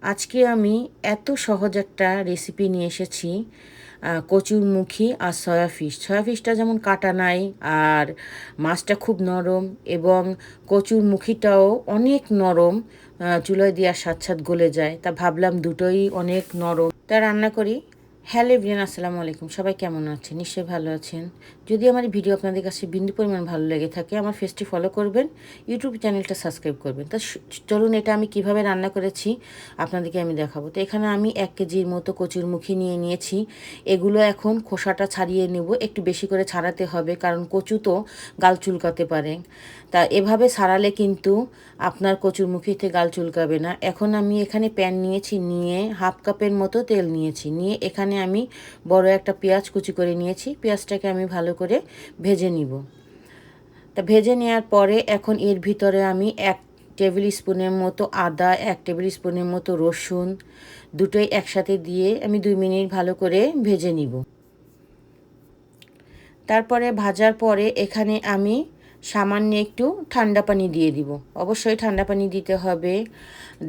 আজকে আমি এত সহজ একটা রেসিপি নিয়ে এসেছি, কচুরমুখী আর সয়া ফিশ। সয়া ফিশটা যেমন কাটা নাই, আর মাছটা খুব নরম, এবং কচুরমুখীটাও অনেক নরম। চুলায় দেওয়ার সাথে সাথে গলে যায়, তা ভাবলাম দুটোই অনেক নরম, তা রান্না করি। হ্যালো এভরিওয়ান, আসসালামু আলাইকুম। সবাই কেমন আছেন? নিশ্চয়ই ভালো আছেন। যদি আমার ভিডিও আপনাদের কাছে বিন্দু পরিমাণ ভালো লেগে থাকে, আমার ফেসটি ফলো করবেন, ইউটিউব চ্যানেলটা সাবস্ক্রাইব করবেন। তা চলুন, এটা আমি কিভাবে রান্না করেছি আপনাদেরকে আমি দেখাবো। তো এখানে আমি 1 কেজির মতো কচুরমুখী নিয়ে নিয়েছি। এগুলো এখন খোসাটা ছাড়িয়ে নেব, একটু বেশি করে ছাড়াতে হবে, কারণ কচু তো গাল চুলকাতে পারে। তা এভাবে ছাড়ালে কিন্তু আপনার কচুরমুখীতে গাল চুলকাবে না। এখন আমি এখানে প্যান নিয়েছি, নিয়ে 1/2 কাপের মতো তেল নিয়েছি, নিয়ে এখানে আমি বড় একটা পেঁয়াজ কুচি করে নিয়েছি। পেঁয়াজটাকে আমি ভালো করে ভেজে নিব। তা ভেজে নেওয়ার পরে এখন এর ভিতরে আমি 1 টেবিল স্পুনের মতো আদা, 1 টেবিল স্পুনের মতো রসুন, দুটোই একসাথে দিয়ে আমি 2 মিনিট ভালো করে ভেজে নিব। তারপরে ভাজার পরে এখানে আমি সামান্য একটু ঠান্ডা পানি দিয়ে দিব। অবশ্যই ঠান্ডা পানি দিতে হবে।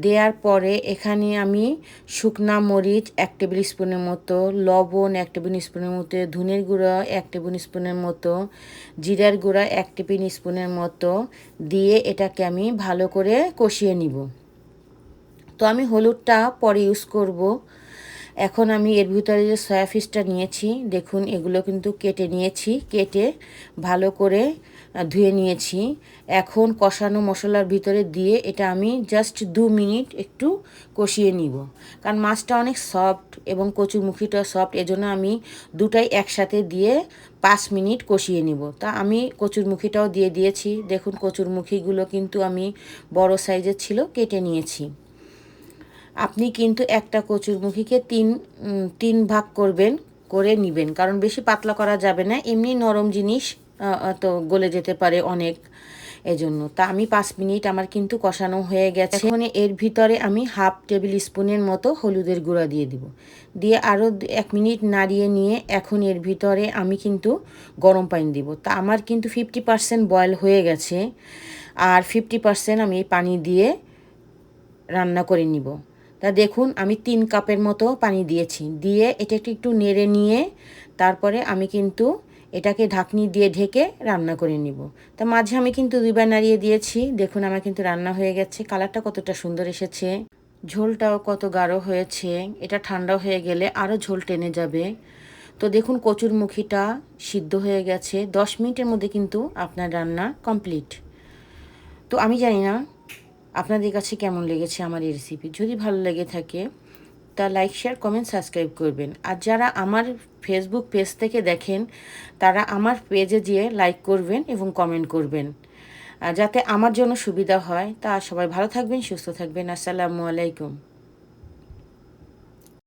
দেওয়ার পরে এখানে আমি শুকনা মরিচ 1 টেবিল স্পুনের মতো, লবণ 1 টেবিল স্পুনের মতো, ধনের গুঁড়া 1 টেবিল স্পুনের মতো, জিরার গুঁড়া 1 টেবিল স্পুনের মতো দিয়ে এটাকে আমি ভালো করে কষিয়ে নিব। তো আমি হলুদটা পরে ইউজ করব। এখন আমি এর ভিতরে যে সয়া ফিশটা নিয়েছি, দেখুন এগুলো কিন্তু কেটে নিয়েছি, কেটে ভালো করে ধুয়ে নিয়েছি। এখন কষানো মশলার ভিতরে দিয়ে এটা আমি জাস্ট 2 মিনিট একটু কষিয়ে নিব, কারণ মাছটা অনেক সফট এবং কচুরমুখীটা সফট, এজন্য আমি দুটাই একসাথে দিয়ে 5 মিনিট কষিয়ে নিব। তা আমি কচুরমুখীটাও দিয়ে দিয়েছি। দেখুন কচুরমুখীগুলো কিন্তু আমি বড় সাইজের ছিল, কেটে নিয়েছি। আপনি কিন্তু একটা কচুরমুখীকে তিন ভাগ করবেন, করে নেবেন, কারণ বেশি পাতলা করা যাবে না, এমনি নরম জিনিস তো গলে যেতে পারে অনেক, এজন্য। তা আমি 5 মিনিট আমার কিন্তু কষানো হয়ে গেছে। এখন এর ভিতরে আমি 1/2 টেবিল স্পুনের মতো হলুদের গুঁড়া দিয়ে দিব, দিয়ে আরও 1 মিনিট নাড়িয়ে নিয়ে এখন এর ভিতরে আমি কিন্তু গরম পানি দিব। তা আমার কিন্তু 50% বয়েল হয়ে গেছে, আর 50% আমি এই পানি দিয়ে রান্না করে নিব। তা দেখুন আমি 3 কাপের মতো পানি দিয়েছি, দিয়ে এটাকে একটু নেড়ে নিয়ে তারপরে আমি কিন্তু এটাকে ঢাকনি দিয়ে ঢেকে রান্না করে নিব। তা মাঝে আমি কিন্তু 2বার নাড়িয়ে দিয়েছি। দেখুন আমার কিন্তু রান্না হয়ে গেছে। কালারটা কতটা সুন্দর এসেছে, ঝোলটাও কত গাঢ় হয়েছে। এটা ঠান্ডা হয়ে গেলে আরও ঝোল টেনে যাবে। তো দেখুন কচুরমুখীটা সিদ্ধ হয়ে গেছে। 10 মিনিটের মধ্যে কিন্তু আপনার রান্না কমপ্লিট। তো আমি জানি না আপনাদের কাছে কেমন লেগেছে আমার এই রেসিপি। যদি ভালো লেগে থাকে তা লাইক, শেয়ার, কমেন্ট, সাবস্ক্রাইব করবেন। আর যারা আমার ফেসবুক পেজ থেকে দেখেন তারা আমার পেজে যেয়ে লাইক করবেন এবং কমেন্ট করবেন, যাতে আমার জন্য সুবিধা হয়। তা সবাই ভালো থাকবেন, সুস্থ থাকবেন। আসসালামু আলাইকুম।